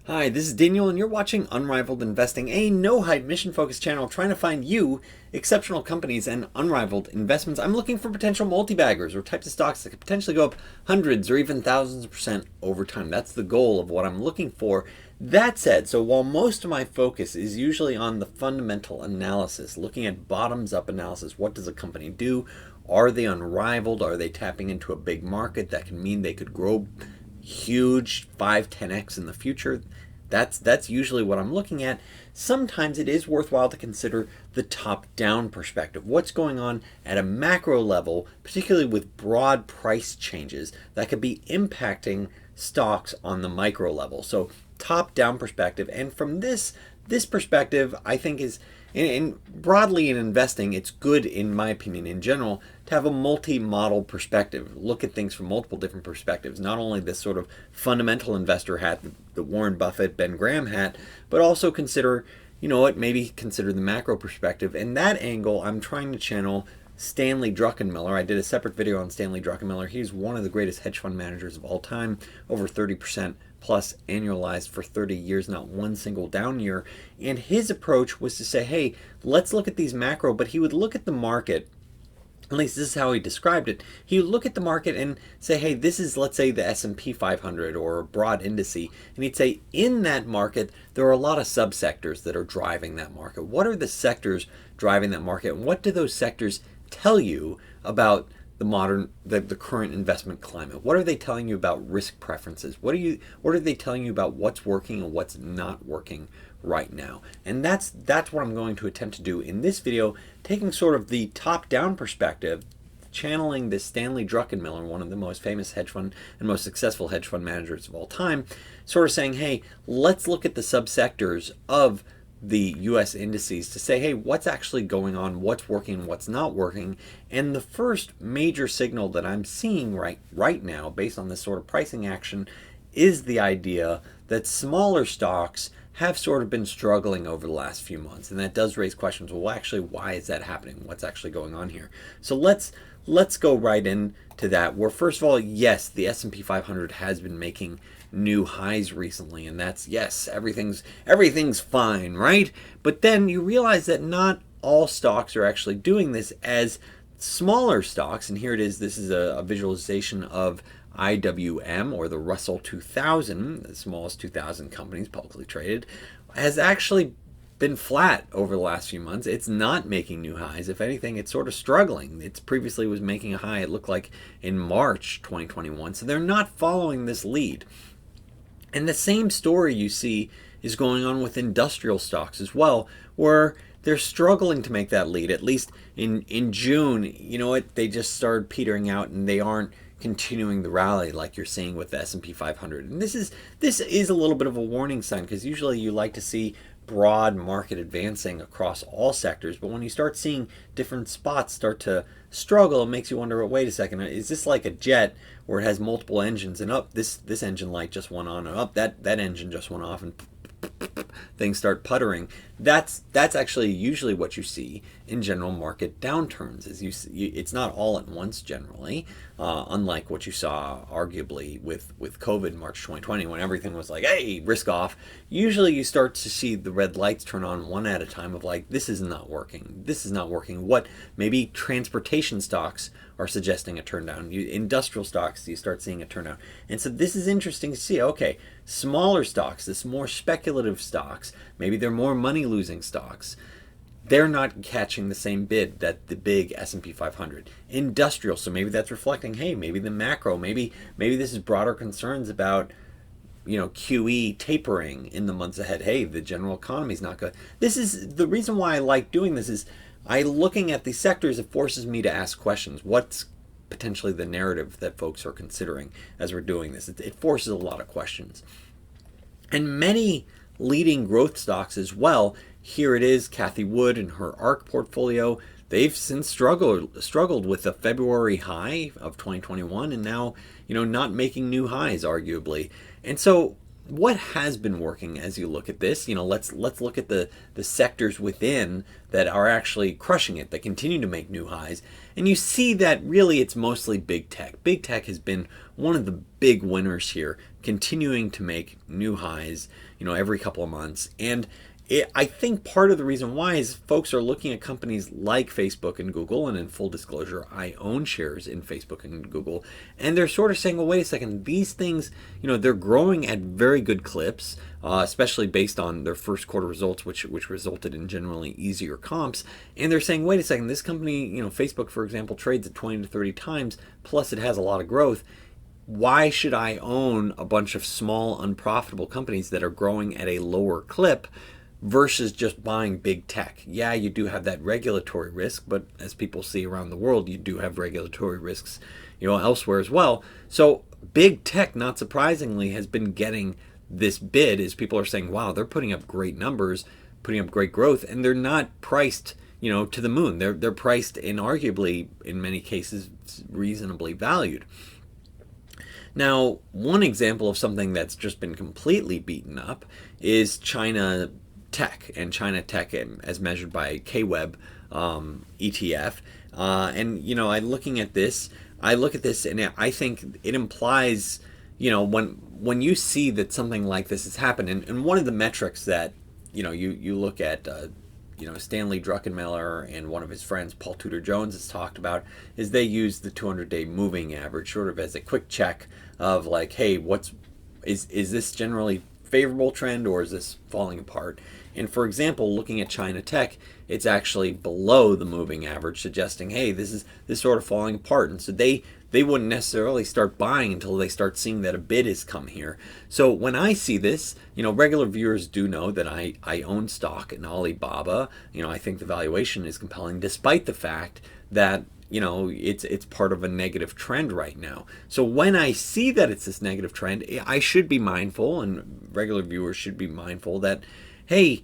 Hi, this is Daniel, and you're watching Unrivaled Investing, a no-hype, mission-focused channel trying to find you exceptional companies and unrivaled investments. I'm looking for potential multi-baggers or types of stocks that could potentially go up hundreds or even thousands of percent over time. That's the goal of what I'm looking for. That said, so while most of my focus is usually on the fundamental analysis, looking at bottoms-up analysis, what does a company do? Are they unrivaled? Are they tapping into a big market that can mean they could grow huge 5-10x in the future? That's usually what I'm looking at. Sometimes it is worthwhile to consider the top-down perspective. What's going on at a macro level, particularly with broad price changes that could be impacting stocks on the micro level. So top-down perspective. And from this perspective, I think is broadly in investing, it's good, in my opinion, in general, to have a multi-model perspective. Look at things from multiple different perspectives. Not only this sort of fundamental investor hat, the Warren Buffett, Ben Graham hat, but also consider, maybe consider the macro perspective. And that angle, I'm trying to channel Stanley Druckenmiller. I did a separate video on Stanley Druckenmiller. He's one of the greatest hedge fund managers of all time, over 30% plus annualized for 30 years, not one single down year. And his approach was to say, hey, let's look at these macro, but he would look at the market. At least this is how he described it. He would look at the market and say, hey, this is, let's say, the S&P 500 or a broad indice. And he'd say, in that market, there are a lot of subsectors that are driving that market. What are the sectors driving that market? And what do those sectors tell you about the current investment climate? What are they telling you about risk preferences? What are they telling you about what's working and what's not working right now? And that's what I'm going to attempt to do in this video, taking sort of the top-down perspective, channeling this Stanley Druckenmiller, one of the most famous hedge fund and most successful hedge fund managers of all time, sort of saying, hey, let's look at the subsectors of the US indices to say, hey, what's actually going on, what's working, what's not working. And the first major signal that I'm seeing right now, based on this sort of pricing action, is the idea that smaller stocks have sort of been struggling over the last few months. And that does raise questions. Well, actually, why is that happening? What's actually going on here? So let's go right into that, where first of all, yes, the S&P 500 has been making new highs recently, and that's, yes, everything's fine, right? But then you realize that not all stocks are actually doing this, as smaller stocks, and here it is, this is a visualization of IWM, or the Russell 2000, the smallest 2,000 companies publicly traded, has actually been flat over the last few months. It's not making new highs. If anything, it's sort of struggling. It previously was making a high, it looked like, in March 2021. So they're not following this lead. And the same story you see is going on with industrial stocks as well, where they're struggling to make that lead. At least in June, they just started petering out, and they aren't continuing the rally like you're seeing with the S&P 500. And this is a little bit of a warning sign, because usually you like to see broad market advancing across all sectors, but when you start seeing different spots start to struggle, it makes you wonder, well, wait a second, is this like a jet where it has multiple engines, and up this engine light just went on, and up that engine just went off, and things start puttering? That's actually usually what you see in general market downturns. Is it's not all at once generally, unlike what you saw arguably with COVID March 2020, when everything was like, hey, risk off. Usually you start to see the red lights turn on one at a time, of like, this is not working. What maybe transportation stocks are suggesting a turn down. Industrial stocks, you start seeing a turn down. And so this is interesting to see. Okay, smaller stocks, this more speculative stocks, maybe they're more money losing stocks, they're not catching the same bid that the big S&P 500. Industrial, so maybe that's reflecting, hey, maybe the macro, maybe this is broader concerns about QE tapering in the months ahead. Hey, the general economy is not good. This is the reason why I like doing this. Is looking at these sectors, it forces me to ask questions. What's potentially the narrative that folks are considering as we're doing this? It forces a lot of questions. And many leading growth stocks as well. Here it is, Cathie Wood and her ARK portfolio. They've since struggled with a February high of 2021, and now not making new highs arguably. And so what has been working as you look at this? Let's look at the sectors within that are actually crushing it, that continue to make new highs. And you see that really it's mostly big tech. Big tech has been one of the big winners here, continuing to make new highs, every couple of months. And I think part of the reason why is folks are looking at companies like Facebook and Google, and in full disclosure, I own shares in Facebook and Google, and they're sort of saying, well, wait a second, these things, they're growing at very good clips, especially based on their first quarter results, which resulted in generally easier comps, and they're saying, wait a second, this company, Facebook, for example, trades at 20 to 30 times, plus it has a lot of growth. Why should I own a bunch of small, unprofitable companies that are growing at a lower clip versus just buying big tech? Yeah, you do have that regulatory risk, but as people see around the world, you do have regulatory risks, elsewhere as well. So big tech, not surprisingly, has been getting this bid as people are saying, wow, they're putting up great numbers, putting up great growth, and they're not priced, to the moon. They're priced in arguably, in many cases, reasonably valued. Now, one example of something that's just been completely beaten up is China Tech, and China Tech as measured by KWEB ETF. And I looking at this, I look at this, and I think it implies, when you see that something like this has happened, and one of the metrics that you look at, Stanley Druckenmiller and one of his friends, Paul Tudor Jones, has talked about, is they use the 200-day moving average sort of as a quick check of like, hey, is this generally favorable trend, or is this falling apart? And for example, looking at China Tech, it's actually below the moving average, suggesting, hey, this is sort of falling apart. And so they wouldn't necessarily start buying until they start seeing that a bid has come here. So when I see this, regular viewers do know that I own stock in Alibaba. I think the valuation is compelling, despite the fact that it's part of a negative trend right now. So when I see that it's this negative trend, I should be mindful, and regular viewers should be mindful that, hey,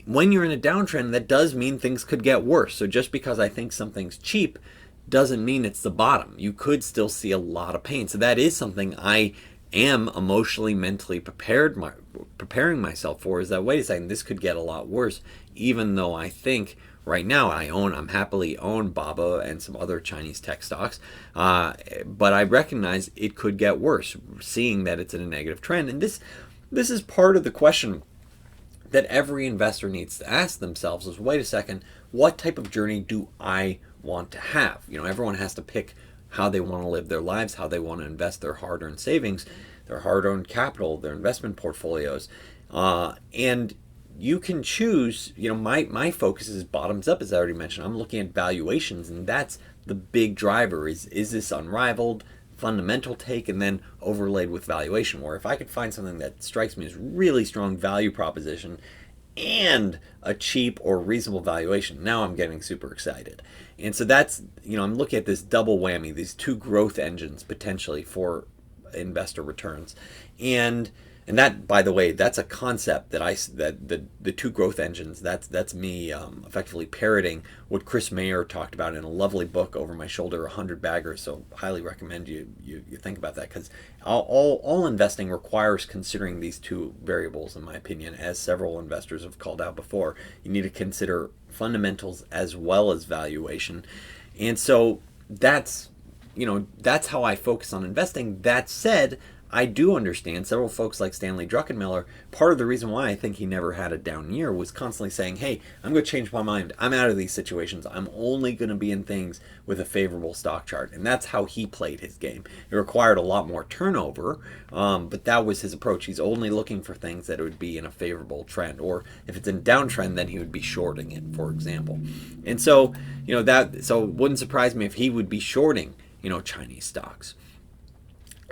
when you're in a downtrend, that does mean things could get worse. So just because I think something's cheap doesn't mean it's the bottom. You could still see a lot of pain. So that is something I am emotionally, mentally preparing myself for, is that, wait a second, this could get a lot worse, even though I think right now I'm happily own Baba and some other Chinese tech stocks, but I recognize it could get worse, seeing that it's in a negative trend. And this is part of the question that every investor needs to ask themselves is, wait a second, what type of journey do I want to have? Everyone has to pick how they want to live their lives, how they want to invest their hard-earned savings, their hard-earned capital, their investment portfolios. And you can choose, my focus is bottoms up, as I already mentioned. I'm looking at valuations, and that's the big driver. Is this unrivaled, fundamental take, and then overlaid with valuation, where if I could find something that strikes me as really strong value proposition and a cheap or reasonable valuation, now I'm getting super excited. And so that's, I'm looking at this double whammy, these two growth engines potentially for investor returns. And that, by the way, that's a concept that the two growth engines, that's me effectively parroting what Chris Mayer talked about in a lovely book, Over My Shoulder, 100 Baggers. So highly recommend you think about that, because all investing requires considering these two variables, in my opinion, as several investors have called out before. You need to consider fundamentals as well as valuation. And so that's how I focus on investing. That said, I do understand several folks like Stanley Druckenmiller. Part of the reason why I think he never had a down year was constantly saying, hey, I'm going to change my mind. I'm out of these situations. I'm only going to be in things with a favorable stock chart. And that's how he played his game. It required a lot more turnover, but that was his approach. He's only looking for things that would be in a favorable trend. Or if it's in a downtrend, then he would be shorting it, for example. And so, so it wouldn't surprise me if he would be shorting, Chinese stocks.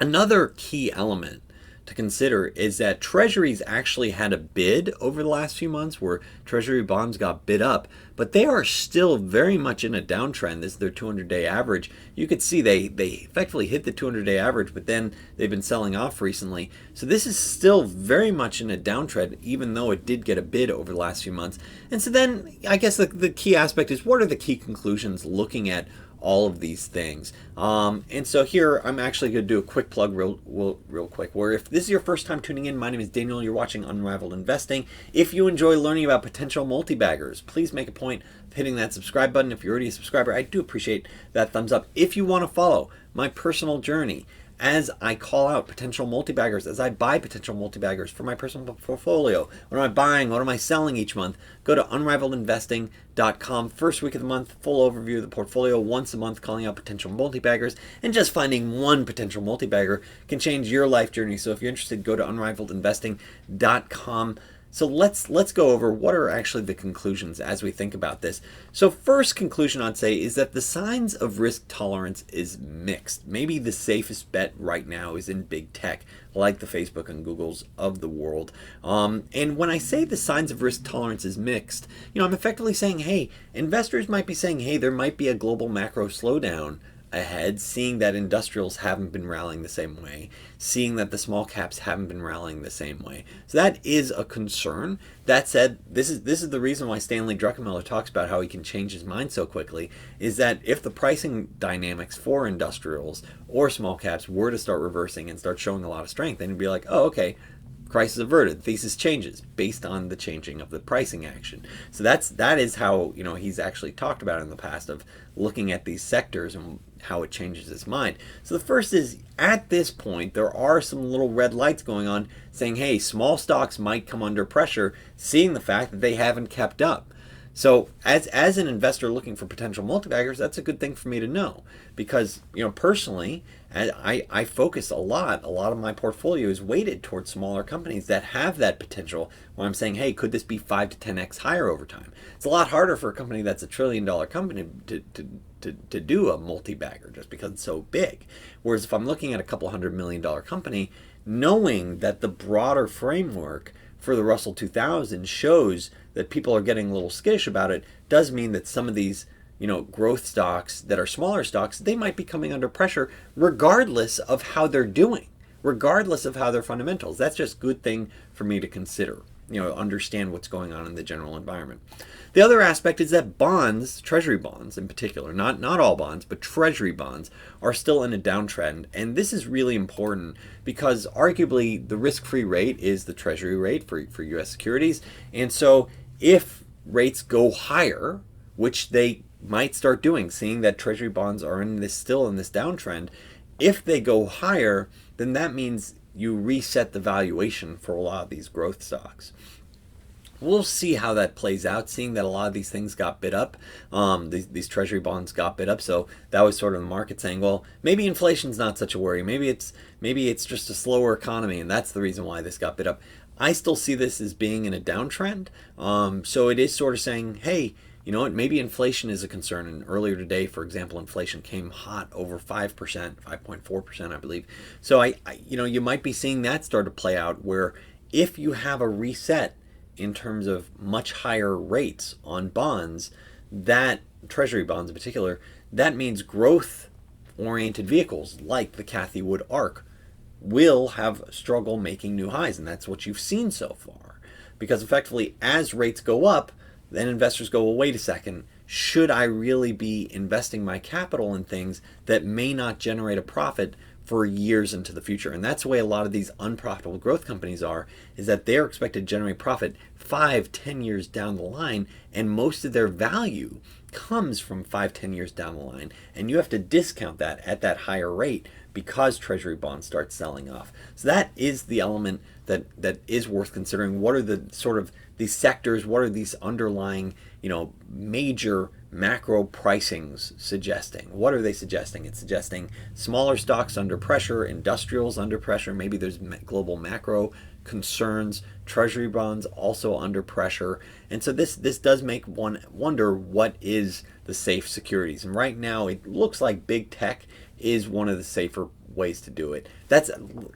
Another key element to consider is that treasuries actually had a bid over the last few months, where treasury bonds got bid up, but they are still very much in a downtrend. This is their 200-day average. You could see they effectively hit the 200-day average, but then they've been selling off recently. So this is still very much in a downtrend, even though it did get a bid over the last few months. And so then I guess the key aspect is, what are the key conclusions looking at all of these things. And so here I'm actually going to do a quick plug real quick, where if this is your first time tuning in, my name is Daniel, you're watching Unrivaled Investing. If you enjoy learning about potential multi-baggers, please make a point of hitting that subscribe button. If you're already a subscriber, I do appreciate that thumbs up. If you want to follow my personal journey as I call out potential multi-baggers, as I buy potential multi-baggers for my personal portfolio, what am I buying, what am I selling each month, go to unrivaledinvesting.com. First week of the month, full overview of the portfolio, once a month calling out potential multi-baggers, and just finding one potential multi-bagger can change your life journey. So if you're interested, go to unrivaledinvesting.com. So let's go over what are actually the conclusions as we think about this. So first conclusion I'd say is that the signs of risk tolerance is mixed. Maybe the safest bet right now is in big tech, like the Facebook and Googles of the world. And when I say the signs of risk tolerance is mixed, I'm effectively saying, hey, investors might be saying, hey, there might be a global macro slowdown ahead, seeing that industrials haven't been rallying the same way, seeing that the small caps haven't been rallying the same way. So that is a concern. That said, this is the reason why Stanley Druckenmiller talks about how he can change his mind so quickly, is that if the pricing dynamics for industrials or small caps were to start reversing and start showing a lot of strength, then you'd be like, oh, okay, crisis averted, thesis changes based on the changing of the pricing action. So that is how he's actually talked about in the past, of looking at these sectors and how it changes his mind. So the first is, at this point there are some little red lights going on saying, hey, small stocks might come under pressure, seeing the fact that they haven't kept up. So as an investor looking for potential multi-baggers, that's a good thing for me to know, because personally, I focus a lot of my portfolio is weighted towards smaller companies that have that potential, where I'm saying, hey, could this be 5 to 10x higher over time? It's a lot harder for a company that's $1 trillion company to do a multi-bagger, just because it's so big. Whereas if I'm looking at a couple $100 million company, knowing that the broader framework for the Russell 2000 shows that people are getting a little skittish about it, does mean that some of these growth stocks that are smaller stocks, they might be coming under pressure regardless of how they're doing, regardless of how their fundamentals. That's just a good thing for me to consider, understand what's going on in the general environment. The other aspect is that bonds, treasury bonds in particular, not all bonds, but treasury bonds, are still in a downtrend. And this is really important because arguably the risk-free rate is the treasury rate for U.S. securities. And so if rates go higher, which they might start doing, seeing that treasury bonds are still in this downtrend, if they go higher, then that means you reset the valuation for a lot of these growth stocks. We'll see how that plays out, seeing that a lot of these things got bid up. These treasury bonds got bid up, so that was sort of the market saying, well, maybe inflation's not such a worry. Maybe it's just a slower economy, and that's the reason why this got bid up. I still see this as being in a downtrend. So it is sort of saying, hey, you know what, maybe inflation is a concern. And earlier today, for example, inflation came hot over 5%, 5.4%, I believe. So you might be seeing that start to play out, where if you have a reset in terms of much higher rates on bonds, that treasury bonds in particular, that means growth-oriented vehicles like the Cathie Wood ARC will have struggle making new highs, and that's what you've seen so far. Because effectively, as rates go up, then investors go, well, wait a second, should I really be investing my capital in things that may not generate a profit for years into the future? And that's the way a lot of these unprofitable growth companies are, is that they're expected to generate profit 5-10 years down the line, and most of their value comes from 5-10 years down the line, and you have to discount that at that higher rate because treasury bonds start selling off. So that is the element that is worth considering. What are the sort of these sectors, what are these underlying major macro pricings suggesting? What are they suggesting? It's suggesting smaller stocks under pressure, industrials under pressure, maybe there's global macro concerns, treasury bonds also under pressure. And so this does make one wonder, what is the safe securities? And right now it looks like big tech is one of the safer ways to do it.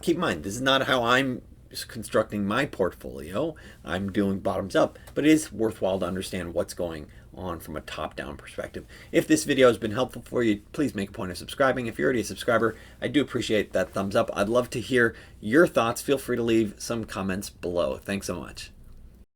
Keep in mind, this is not how I'm constructing my portfolio. I'm doing bottoms up, but it is worthwhile to understand what's going on from a top-down perspective. If this video has been helpful for you, please make a point of subscribing. If you're already a subscriber, I do appreciate that thumbs up. I'd love to hear your thoughts. Feel free to leave some comments below. Thanks so much.